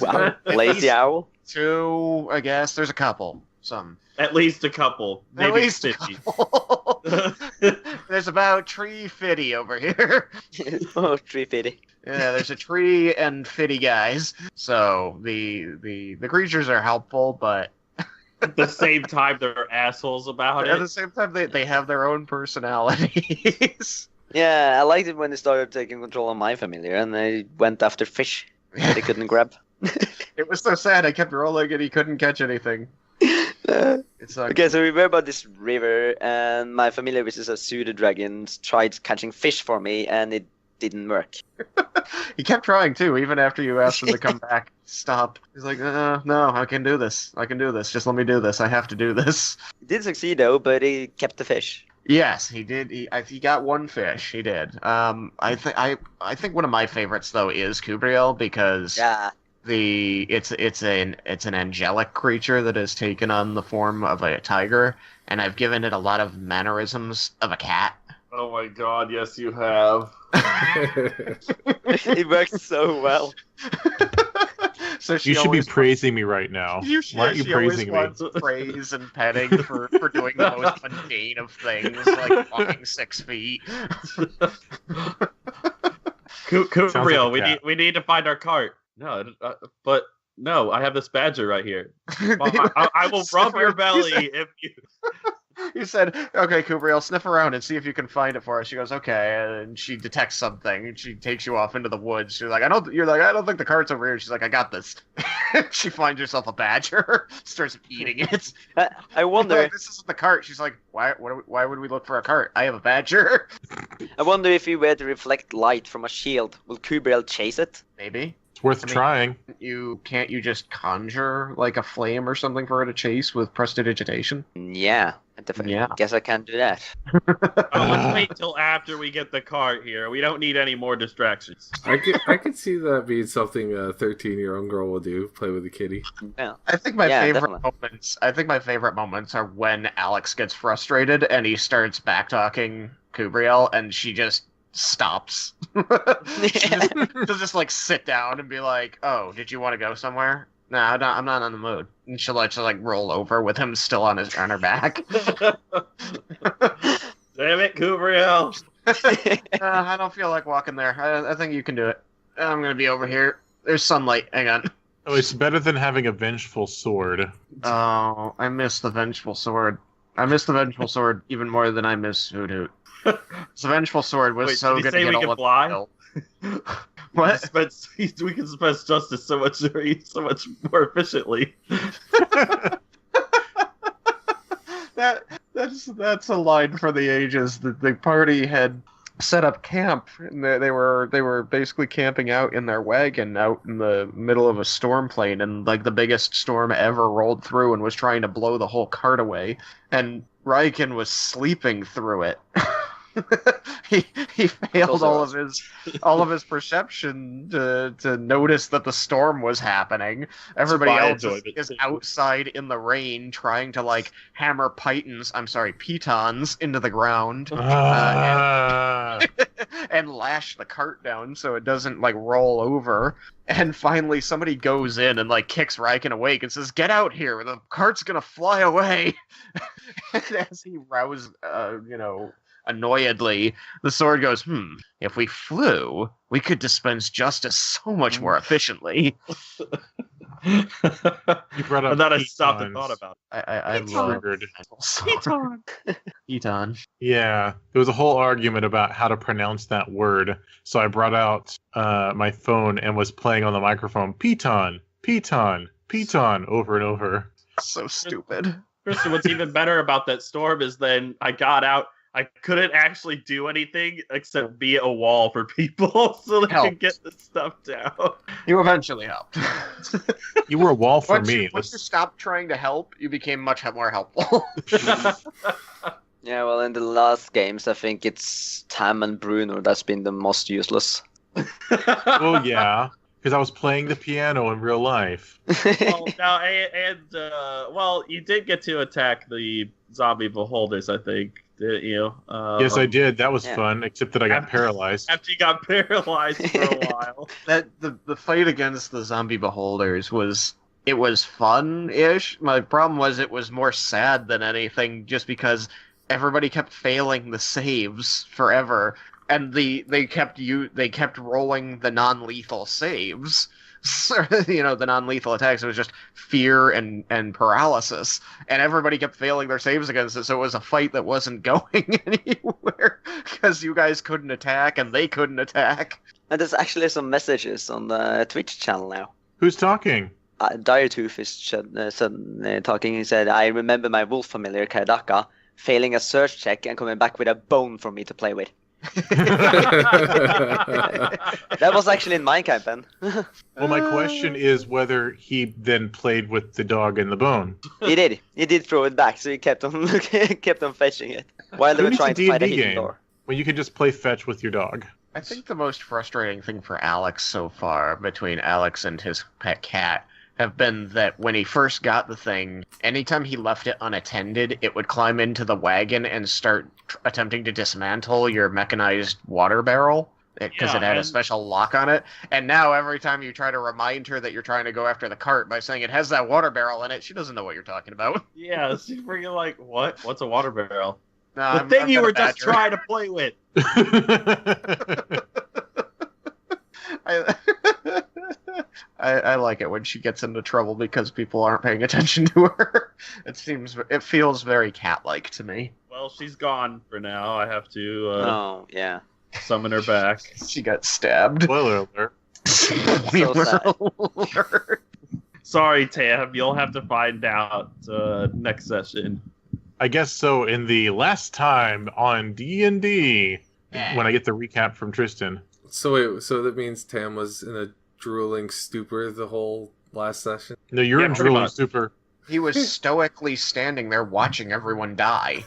S4: Wow, lazy owl.
S1: 2, I guess. There's a couple. Some.
S5: At least a couple. Maybe
S1: At least
S5: 50.
S1: a couple. There's about 350 over here.
S4: Oh, 350.
S1: Yeah, there's a tree and 50 guys. So the creatures are helpful, but
S5: At the same time, they're assholes about
S1: at
S5: it.
S1: the same time they have their own personalities.
S4: Yeah, I liked it when they started taking control of my familiar and they went after fish that they couldn't grab.
S1: It was so sad. I kept rolling and he couldn't catch anything. It sucked.
S4: Okay, so we were about this river, and my familiar, which is a pseudo dragon, tried catching fish for me, and it didn't work.
S1: He kept trying too, even after you asked him to come back. Stop. He's like, no, I can do this. I can do this. Just let me do this. I have to do this.
S4: He did succeed though, but he kept the fish.
S1: Yes, he did. He got one fish. He did. I think one of my favorites though is Kubriel because
S4: Yeah.
S1: it's an angelic creature that has taken on the form of a tiger, and I've given it a lot of mannerisms of a cat.
S5: Oh my god, yes you have.
S4: It works so well.
S1: So
S2: You should be praising me right now. Why aren't you praising me?
S1: Wants praise and petting for doing the most mundane of things, like walking 6 feet.
S5: Kubriel,
S2: like a cat.
S5: we need to find our cart. No, but no, I have this badger right here. I will rub your belly if you.
S1: You said, "Okay, Kubriel, sniff around and see if you can find it for us." She goes, "Okay," and she detects something. And she takes you off into the woods. She's like, "I don't." You're like, "I don't think the cart's over here." She's like, "I got this." She finds herself a badger, starts eating it.
S4: I wonder.
S1: Like, "This isn't the cart." She's like, "Why? Why would we look for a cart? I have a badger."
S4: I wonder if you were to reflect light from a shield, will Kubriel chase it?
S1: Maybe.
S2: It's worth trying.
S1: You just conjure like a flame or something for her to chase with prestidigitation?
S4: Yeah,
S1: Yeah.
S4: guess I can't do that.
S5: Let's wait till after we get the cart here. We don't need any more distractions.
S3: I could see that being something a 13-year-old girl will do, play with a kitty.
S4: Yeah.
S1: I think my
S4: Yeah,
S1: favorite
S4: definitely.
S1: moments. I think my favorite moments are when Alex gets frustrated and he starts backtalking Kubriel, and she just stops. She'll just like sit down and be like, "Oh, did you want to go somewhere?" "No, I'm not in the mood." And she'll like roll over with him still on her back.
S5: Damn it, Kubriel.
S1: I don't feel like walking there. I think you can do it. I'm gonna be over here. There's sunlight. Hang on.
S2: Oh, it's better than having a vengeful sword.
S1: Oh, I miss the vengeful sword. I miss the vengeful sword even more than I miss Hoot Hoot. The vengeful sword was
S5: Wait,
S1: so
S5: did he
S1: good
S5: say
S1: to get
S5: we
S1: all
S5: can
S1: of the
S5: fly?
S1: kill. What?
S5: We can dispense justice so much more efficiently.
S1: That's a line for the ages. The party had set up camp, and they were basically camping out in their wagon out in the middle of a storm plane, and like the biggest storm ever rolled through and was trying to blow the whole cart away, and Raikin was sleeping through it. he failed all of his perception to notice that the storm was happening. Everybody else is outside in the rain trying to like hammer pitons into the ground. and lash the cart down so it doesn't like roll over. And finally, somebody goes in and like kicks Riken awake and says, "Get out here! The cart's gonna fly away." And as he rows, annoyedly, the sword goes, if we flew, we could dispense justice so much more efficiently.
S2: You brought up
S5: And then I stopped
S2: Etons.
S5: and thought about it.
S1: I love
S2: Triggered.
S1: Eton.
S2: Yeah, there was a whole argument about how to pronounce that word. So I brought out my phone and was playing on the microphone, Piton, Piton, Piton, over and over.
S1: So stupid.
S5: Kristen, what's even better about that storm is then I got out. I couldn't actually do anything except be a wall for people so they
S1: Help.
S5: could get the stuff down.
S1: You eventually helped.
S2: You were a wall for
S1: Once
S2: me.
S1: you stopped trying to help, you became much more helpful.
S4: Yeah, well, in the last games, I think it's Tam and Bruno that's been the most useless.
S2: Well, yeah, because I was playing the piano in real life.
S5: Well, now, well, you did get to attack the zombie beholders, I think, didn't you?
S2: Yes, I did. That was
S4: Yeah.
S2: fun, except that I got paralyzed.
S5: After you got paralyzed for a while.
S1: That the fight against the zombie beholders was fun-ish. My problem was it was more sad than anything, just because everybody kept failing the saves forever, and they kept rolling the non-lethal saves. So, the non-lethal attacks. It was just fear and paralysis, and everybody kept failing their saves against it. So it was a fight that wasn't going anywhere because you guys couldn't attack and they couldn't attack.
S4: And there's actually some messages on the Twitch channel now.
S2: Who's talking?
S4: Diretooth is talking. He said, "I remember my wolf familiar Kaidaka failing a search check and coming back with a bone for me to play with." That was actually in my campaign.
S2: Well, my question is whether he then played with the dog and the bone.
S4: He did throw it back, so he kept on fetching it while they
S2: Who
S4: were
S2: needs
S4: trying
S2: a
S4: to find a
S2: D&D
S4: hidden
S2: game?
S4: door.
S2: When you can just play fetch with your dog.
S1: I think the most frustrating thing for Alex so far, between Alex and his pet cat, have been that when he first got the thing, anytime he left it unattended, it would climb into the wagon and start attempting to dismantle your mechanized water barrel, because it had a special lock on it. And now every time you try to remind her that you're trying to go after the cart by saying it has that water barrel in it, she doesn't know what you're talking about.
S5: Yeah, she's freaking like, what? What's a water barrel?
S1: No,
S5: The thing
S1: I'm
S5: you
S1: gonna
S5: were just
S1: badger her.
S5: trying to play with.
S1: I like it when she gets into trouble because people aren't paying attention to her. It feels very cat-like to me.
S5: Well, she's gone for now. I have to
S4: Oh, yeah.
S5: summon her back.
S1: She got stabbed.
S2: Spoiler alert.
S4: So sad.
S5: Sorry, Tam. You'll have to find out next session.
S2: I guess so. In the last time on D&D, when I get the recap from Tristan.
S3: So wait, so that means Tam was in a drooling stupor the whole last session?
S2: No, you're
S5: Yeah,
S2: in
S5: pretty
S2: drooling
S5: much.
S2: super.
S1: He was stoically standing there watching everyone die.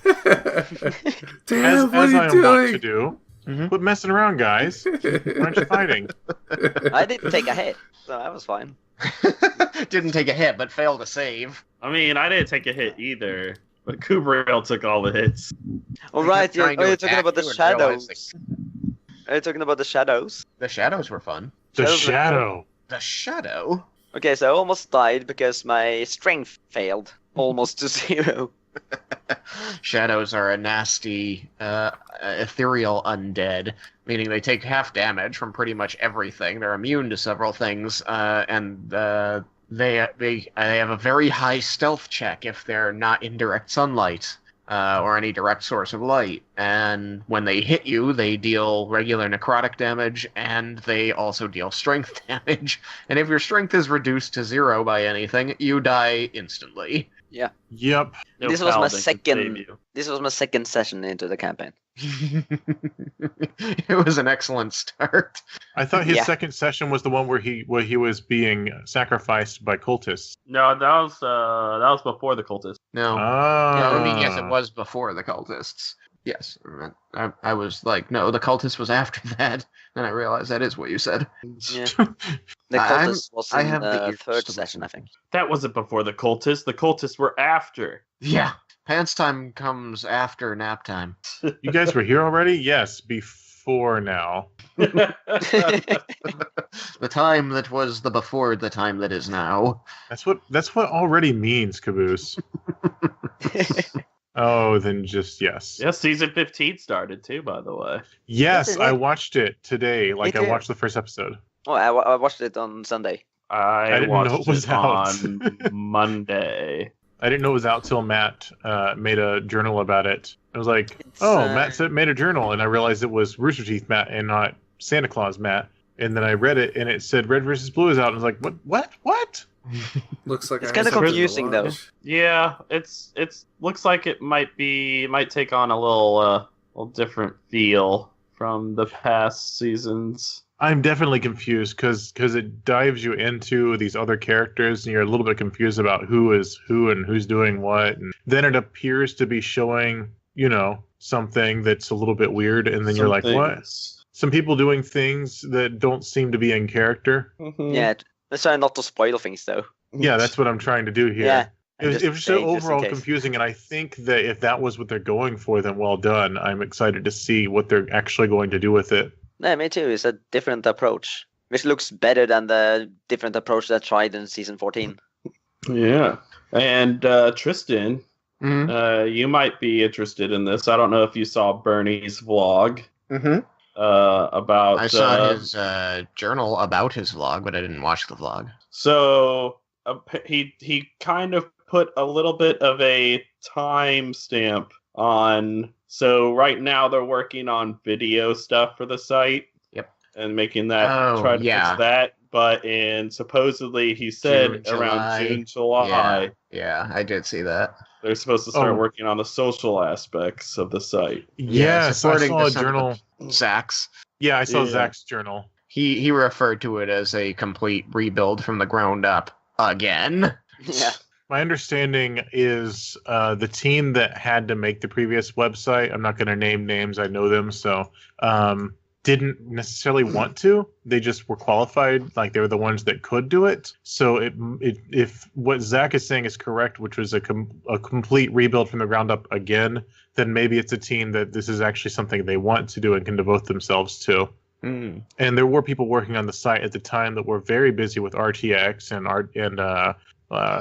S3: Tam, what
S2: As
S3: are
S2: I
S3: you
S2: am wont to
S3: doing?
S2: do.
S1: Mhm.
S2: Quit messing around, guys. Aren't you fighting?
S4: I didn't take a hit, so that was fine.
S1: Didn't take a hit, but failed to save.
S5: I mean, I didn't take a hit either, but Kubriel took all the hits.
S4: All
S1: He
S4: right,
S1: kept trying to
S4: are you talking
S1: attack
S4: about the
S1: you and
S4: shadows?
S1: realizing-
S4: Are you talking about the shadows?
S1: The shadows were fun.
S2: The
S4: Shadows are
S2: shadow.
S1: The shadow?
S4: Okay, so I almost died because my strength failed almost to 0.
S1: Shadows are a nasty, ethereal undead, meaning they take half damage from pretty much everything. They're immune to several things, and they have a very high stealth check if they're not in direct sunlight or any direct source of light. And when they hit you, they deal regular necrotic damage, and they also deal strength damage. And if your strength is reduced to 0 by anything, you die instantly.
S2: Yep.
S5: No
S4: This was my
S5: paladin could
S4: second-
S5: save you.
S4: This was my second session into the campaign.
S1: It was an excellent start.
S2: I thought his
S4: Yeah.
S2: second session was the one where he was being sacrificed by cultists.
S5: No, that was before the cultist.
S1: No.
S2: Ah.
S1: Yeah, I mean, yes, it was before the cultists. Yes. I was like, no, the cultist was after that. Then I realized that is what you said.
S4: Yeah. The
S1: I'm-
S4: cultist was
S1: I
S4: in
S1: have the
S4: the
S1: ears
S4: third
S1: to
S4: session, I
S1: listen.
S4: think.
S5: That wasn't before the cultists. The cultists were after.
S1: Yeah. Pants time comes after nap time.
S2: You guys were here already? Yes, before now.
S1: The time that was the before the time that is now.
S2: That's what already means, Caboose. Oh, then just yes.
S5: Yeah, season 15 started too, by the way.
S2: Yes, I watched it today. Like, I watched the first episode.
S4: Oh, I watched it on Sunday.
S5: I
S2: didn't know
S5: watched
S2: it was out.
S5: on Monday.
S2: I didn't know it was out till Matt made a journal about it. I was like, Matt made a journal, and I realized it was Rooster Teeth Matt and not Santa Claus Matt. And then I read it, and it said Red vs. Blue is out. And I was like, what?
S3: Looks like
S4: It's
S3: I
S4: kind of
S3: have something to
S4: confusing though.
S3: watch.
S5: Yeah, it's looks like it might take on a little different feel from the past seasons.
S2: I'm definitely confused because it dives you into these other characters, and you're a little bit confused about who is who and who's doing what. And then it appears to be showing, something that's a little bit weird, and then you're like, what? Some people doing things that don't seem to be in character.
S5: Mm-hmm.
S4: Yeah, let's try not to spoil things though.
S2: Yeah, that's what I'm trying to do here.
S4: Yeah.
S2: It was so overall confusing, and I think that if that was what they're going for, then well done. I'm excited to see what they're actually going to do with it.
S4: Yeah, me too. It's a different approach, which looks better than the different approach that tried in season 14.
S5: Yeah, and Tristan, you might be interested in this. I don't know if you saw Bernie's vlog.
S1: Mm-hmm.
S5: About
S1: I saw his journal about his vlog, but I didn't watch the vlog.
S5: So he kind of put a little bit of a timestamp on. So right now they're working on video stuff for the site.
S1: Yep.
S5: And making that try to fix that. But supposedly he said around June, July.
S1: Yeah, I did see that.
S5: They're supposed to start working on the social aspects of the site.
S2: Yes, I saw a journal.
S1: Zach's.
S2: Yeah, I saw Zach's journal.
S1: He referred to it as a complete rebuild from the ground up again.
S4: Yeah.
S2: My understanding is the team that had to make the previous website, I'm not going to name names, I know them, so didn't necessarily want to. They just were qualified, like they were the ones that could do it. So if what Zach is saying is correct, which was a complete rebuild from the ground up again, then maybe it's a team that this is actually something they want to do and can devote themselves to. And there were people working on the site at the time that were very busy with RTX and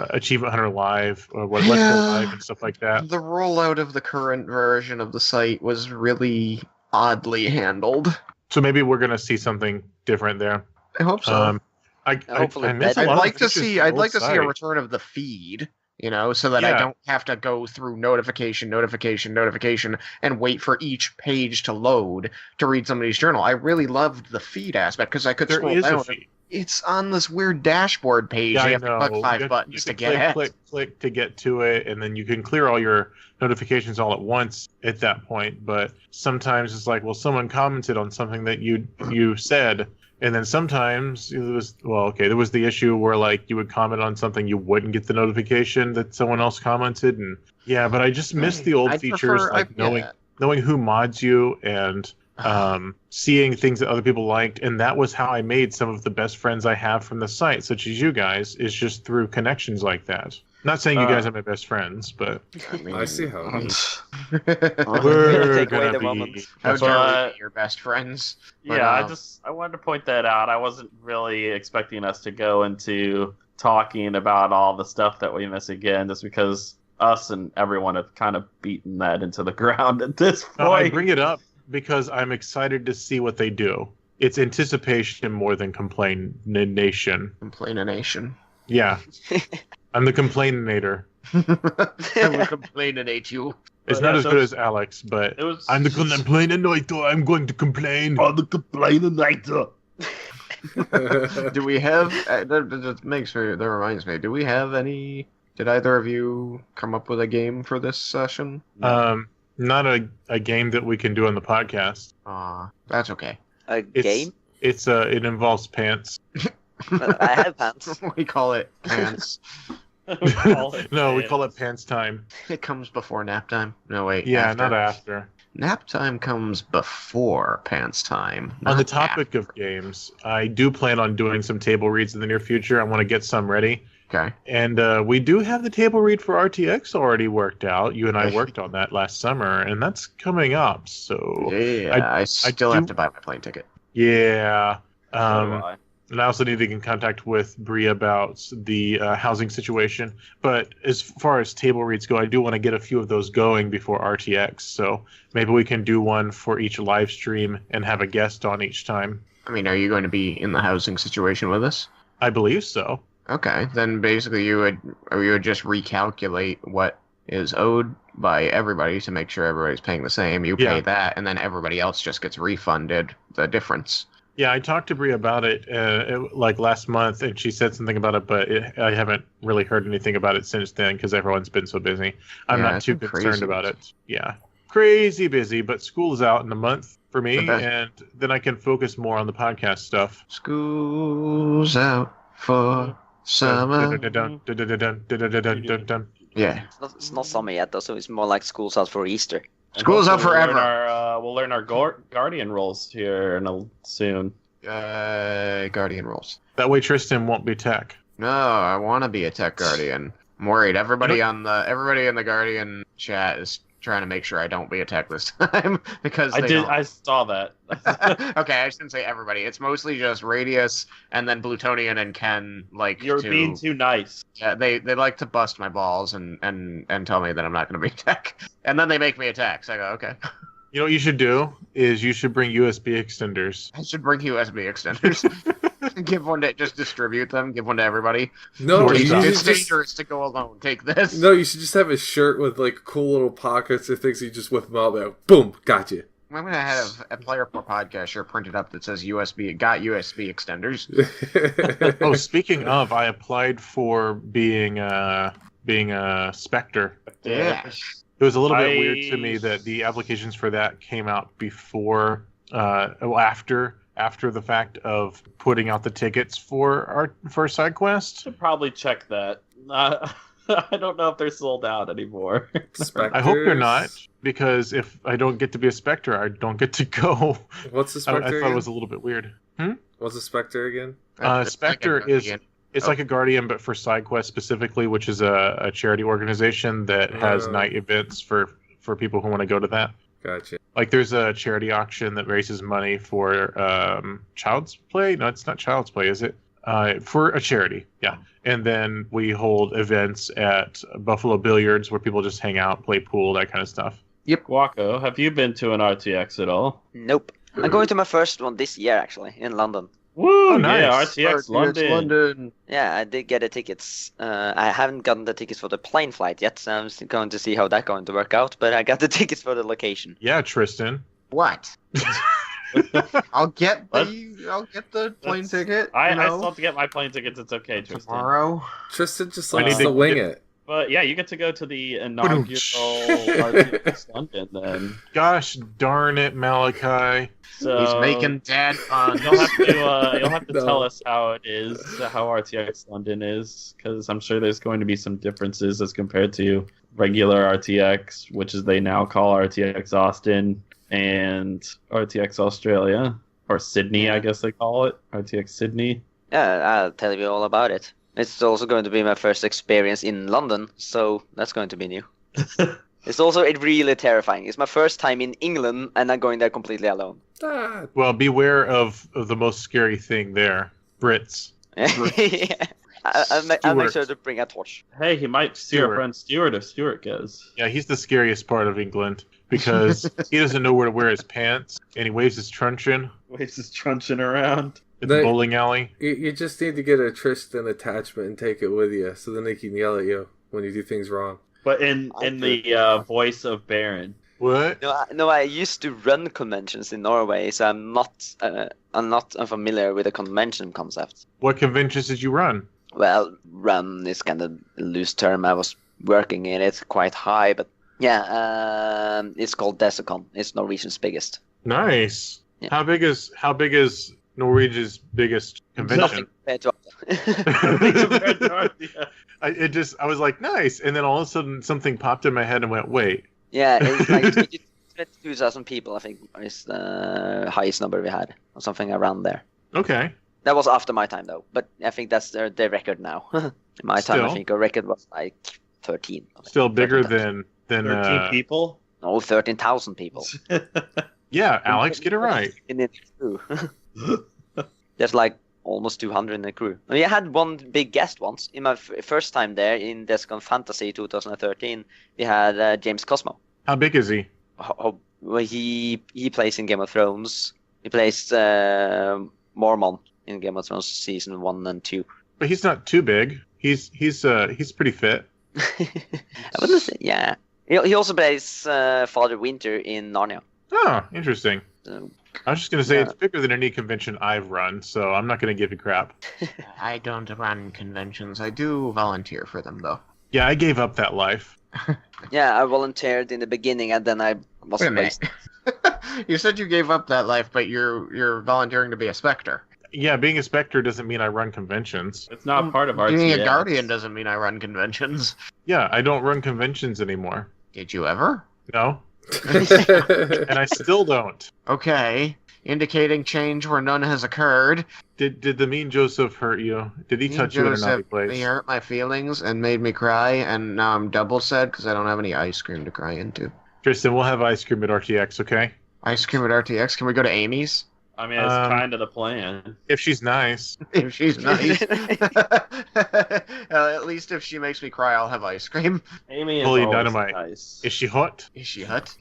S2: Achievement Hunter Live, Let's Go Live and stuff like that.
S1: The rollout of the current version of the site was really oddly handled.
S2: So maybe we're going to see something different there.
S1: I hope so.
S4: I'd
S1: like to see a return of the feed, so that I don't have to go through notification, and wait for each page to load to read somebody's journal. I really loved the feed aspect because I could scroll down. It's on this weird dashboard page.
S2: Yeah,
S1: you have to click 5 buttons to get it.
S2: Click to get to it, and then you can clear all your notifications all at once at that point. But sometimes it's like, well, someone commented on something that you said, and then sometimes there was the issue where like you would comment on something, you wouldn't get the notification that someone else commented, and but I just miss the old features, knowing who mods you and seeing things that other people liked, and that was how I made some of the best friends I have from the site, such as you guys, is just through connections like that. Not saying you guys are my best friends, but
S3: I see how it is.
S2: We're gonna be
S1: How dare we be your best friends?
S5: Yeah, I wanted to point that out. I wasn't really expecting us to go into talking about all the stuff that we miss again, just because us and everyone have kind of beaten that into the ground at this point.
S2: I bring it up because I'm excited to see what they do. It's anticipation more than complaination.
S1: Complaination.
S2: Yeah. I'm the complainator.
S1: I will complainate you.
S2: It's not as good as Alex, but I'm the complainator. I'm going to complain.
S5: I'm the complainator.
S1: Do we have... that reminds me. Do we have any... Did either of you come up with a game for this session?
S2: Not a game that we can do on the podcast.
S1: That's okay.
S4: Game?
S2: It involves pants.
S4: I have pants.
S1: We call it pants.
S2: We call it pants time.
S1: It comes before nap time. No, wait.
S2: Yeah,
S1: after.
S2: not after.
S1: Nap time comes before pants time.
S2: On the
S1: not
S2: topic of games, I do plan on doing some table reads in the near future. I want to get some ready.
S1: Okay.
S2: And we do have the table read for RTX already worked out. You and I worked on that last summer, and that's coming up. So
S1: Yeah, I still have to buy my plane ticket.
S2: Yeah.
S5: So do I.
S2: And I also need to get in contact with Bree about the housing situation. But as far as table reads go, I do want to get a few of those going before RTX. So maybe we can do one for each live stream and have a guest on each time.
S1: I mean, are you going to be in the housing situation with us?
S2: I believe so.
S1: Okay, then basically you would just recalculate what is owed by everybody to make sure everybody's paying the same. You pay that, and then everybody else just gets refunded the difference.
S2: Yeah, I talked to Brie about it, like last month, and she said something about it, but I haven't really heard anything about it since then because everyone's been so busy. I'm not too concerned about it. Yeah, crazy busy, but school's out in a month for me, and then I can focus more on the podcast stuff.
S1: School's out for summer. Yeah.
S4: It's not summer yet, though, so it's more like school's out for Easter.
S1: School's out forever.
S5: We'll learn our Guardian roles here soon.
S1: Guardian roles.
S2: That way Tristan won't be tech.
S1: No, I want to be a tech guardian. I'm worried. Everybody in the Guardian chat is trying to make sure I don't be a tech this time because
S5: I saw that.
S1: Okay, I shouldn't say everybody. It's mostly just Radius and then Plutonian and Ken.
S5: You're being too nice.
S1: Yeah, they like to bust my balls and tell me that I'm not going to be tech, and then they make me a tech. So I go, okay.
S2: You know what you should do is you should bring USB extenders.
S1: I should bring USB extenders. Give one to just distribute them. Give one to everybody.
S3: No,
S1: it's dangerous to go alone. Take this.
S3: No, you should just have a shirt with like cool little pockets or things. You just whip them out there. Boom, gotcha.
S1: I'm gonna have a Player 4 podcast shirt printed up that says USB extenders.
S2: Oh, speaking of, I applied for being a Spectre.
S1: Yeah.
S2: It was a little bit weird to me that the applications for that came out before, after the fact of putting out the tickets for SideQuest.
S5: Should probably check that. I don't know if they're sold out anymore.
S2: I hope they're not, because if I don't get to be a Spectre, I don't get to go.
S3: What's the Spectre?
S2: I thought it was a little bit weird.
S3: What's a Spectre again?
S2: Spectre is like a Guardian, but for SideQuest specifically, which is a charity organization that has night events for people who want to go to that.
S3: Gotcha.
S2: Like there's a charity auction that raises money for Child's Play. No, it's not Child's Play, is it? For a charity, yeah. And then we hold events at Buffalo Billiards where people just hang out, play pool, that kind of stuff.
S5: Yep. Guaco, have you been to an RTX at all?
S4: Nope. I'm going to my first one this year, actually, in London.
S5: Woo!
S2: Oh, nice.
S5: Yeah, RTX London.
S4: Yeah, I did get the tickets. I haven't gotten the tickets for the plane flight yet, so I'm still going to see how that's going to work out. But I got the tickets for the location.
S2: Yeah, Tristan.
S1: What? I'll get the plane ticket.
S5: I still have to get my plane tickets. It's okay, Tristan.
S1: Tomorrow.
S3: Tristan just likes to wing it.
S5: But yeah, you get to go to the inaugural RTX London then.
S2: Gosh darn it, Malachi.
S5: So
S1: he's making dad puns.
S5: You'll have to tell us how it is, how RTX London is, because I'm sure there's going to be some differences as compared to regular RTX, which is they now call RTX Austin and RTX Australia, or Sydney, I guess they call it, RTX Sydney.
S4: Yeah, I'll tell you all about it. It's also going to be my first experience in London, so that's going to be new. It's also really terrifying. It's my first time in England, and I'm going there completely alone.
S2: Well, beware of the most scary thing there, Brits.
S4: Yeah. I'll make sure to bring a torch.
S5: Hey, he might see our friend Stuart if Stuart goes.
S2: Yeah, he's the scariest part of England because he doesn't know where to wear his pants, and he waves his truncheon.
S5: Waves his truncheon around.
S2: At the bowling alley.
S3: You just need to get a Tristan attachment and take it with you, so then they can yell at you when you do things wrong.
S5: But in the voice of Baron.
S2: What?
S4: No, I used to run conventions in Norway, so I'm not unfamiliar with the convention concept.
S2: What conventions did you run?
S4: Well, run is kind of a loose term. I was working in it quite high, but yeah, it's called Desicon. It's Norwegian's biggest.
S2: Nice.
S4: Yeah.
S2: How big is Norwegian's biggest convention?
S4: Nothing compared to ours.
S2: I was like, nice, and then all of a sudden something popped in my head and went, wait.
S4: Yeah, it's like 22,000 people, I think, is the highest number we had, or something around there.
S2: Okay.
S4: That was after my time, though. But I think that's their record now. In my time,
S2: Still.
S4: I think our record was like 13.
S2: Still bigger
S4: 13,000.
S2: than
S5: 13 people?
S4: No, 13,000 people.
S2: Yeah, Alex, get it right.
S4: In the crew. There's like almost 200 in the crew. We had one big guest once. In my first time there, in Descon Fantasy 2013, we had James Cosmo.
S2: How big is he?
S4: Well, he plays in Game of Thrones. He plays Mormon in Game of Thrones season 1 and 2.
S2: But he's not too big. He's pretty fit.
S4: I wouldn't say, yeah. He also plays Father Winter in Narnia.
S2: Oh, interesting. I was just going to say
S4: Yeah.
S2: it's bigger than any convention I've run, so I'm not going to give you crap.
S1: I don't run conventions. I do volunteer for them, though.
S2: Yeah, I gave up that life.
S4: Yeah, I volunteered in the beginning and then I was
S1: Wait a minute.
S4: placed.
S1: You said you gave up that life, but you're volunteering to be a Spectre.
S2: Yeah, being a Spectre doesn't mean I run conventions.
S5: It's not part of RTX.
S1: Being a Guardian doesn't mean I run conventions.
S2: Yeah, I don't run conventions anymore.
S1: Did you ever?
S2: No. And I still don't.
S1: Okay. Indicating change where none has occurred.
S2: Did the mean Joseph hurt you? Did he touch you in a naughty place?
S1: He hurt my feelings and made me cry, and now I'm double sad because I don't have any ice cream to cry into.
S2: Tristan, we'll have ice cream at RTX, okay?
S1: Ice cream at RTX? Can we go to Amy's?
S5: I mean, it's kind of the plan.
S2: If she's nice.
S1: If she's nice. At least if she makes me cry, I'll have ice cream.
S5: Amy is
S2: Holy
S5: always
S2: dynamite.
S5: nice.
S2: Is she hot?
S1: Is she hut?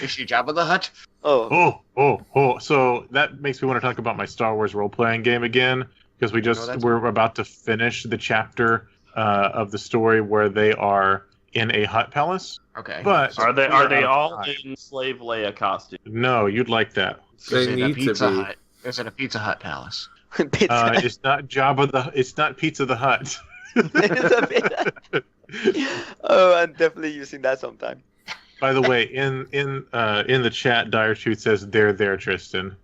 S1: Is she Jabba the Hutt?
S4: Oh,
S2: Oh. So that makes me want to talk about my Star Wars role-playing game again, because we're about to finish the chapter of the story where they are in a hut palace.
S1: Okay.
S2: But
S5: Are they
S2: we're out of
S5: all
S2: time.
S5: in Slave Leia costume?
S2: No, you'd like that.
S3: They
S1: Is it a
S3: need to
S1: Pizza
S3: be.
S1: Hut? Is it a Pizza Hut palace?
S4: pizza.
S2: It's not it's not Pizza the Hut.
S4: It's a bit- Oh, I'm definitely using that sometime.
S2: By the way, in the chat, Dire Truth says they're there, Tristan.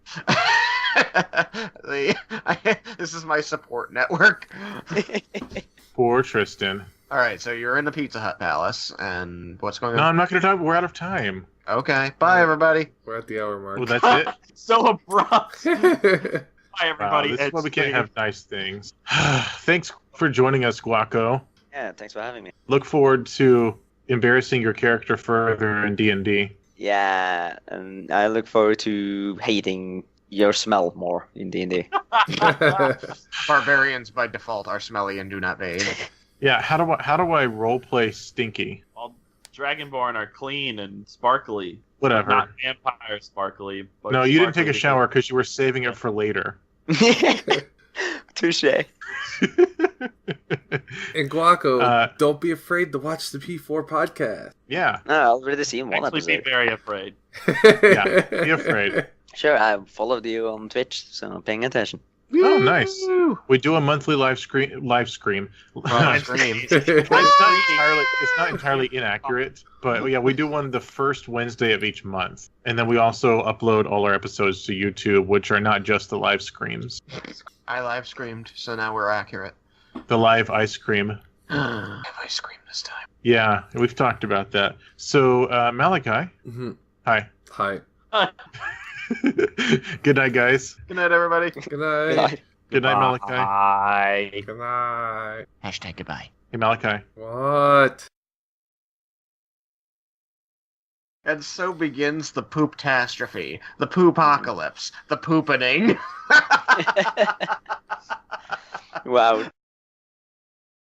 S1: This is my support network.
S2: Poor Tristan.
S1: All right, so you're in the Pizza Hut palace, and what's going
S2: No,
S1: on?
S2: I'm not going to talk. We're out of time.
S1: Okay, bye everybody.
S3: We're at the hour mark.
S2: Well, that's it.
S5: So abrupt. Bye,
S2: Wow,
S5: everybody.
S2: this is why we can't
S5: It's-
S2: have nice things. Thanks for joining us, Guaco.
S4: Yeah, thanks for having me.
S2: Look forward to embarrassing your character further in D&D.
S4: Yeah, and I look forward to hating your smell more in D&D.
S1: Barbarians by default are smelly and do not bathe.
S2: Yeah, how do I roleplay Stinky?
S5: All Dragonborn are clean and sparkly.
S2: Whatever.
S5: Not vampire sparkly. But
S2: No, you didn't take a
S5: sparkly
S2: shower because you were saving it for later.
S4: Touche.
S3: And Guaco,
S2: Uh,
S3: don't be afraid to watch the P4 podcast.
S2: Yeah,
S4: No, I've already seen one
S5: Actually, be
S4: episode.
S5: very afraid.
S2: yeah. Be afraid.
S4: Sure, I followed you on Twitch, so I'm paying attention.
S2: Oh, nice.
S1: Woo!
S2: We do a monthly live stream.
S1: Scream.
S2: It's not entirely inaccurate, but yeah, we do one the first Wednesday of each month, and then we also upload all our episodes to YouTube, which are not just the live streams.
S1: I live screamed, so now we're accurate.
S2: The live ice cream.
S1: Have I screamed this time?
S2: Yeah, we've talked about that. So Malachi,
S3: Mhm.
S2: hi.
S3: Hi.
S2: Good night, guys.
S1: Good night, everybody.
S3: Good night.
S4: Good night.
S2: Good night, Malachi.
S5: Bye.
S3: Good night.
S1: Hashtag goodbye.
S2: Hey, Malachi.
S3: What?
S1: And so begins the poop-tastrophe, the poopocalypse, the poopening.
S4: Wow.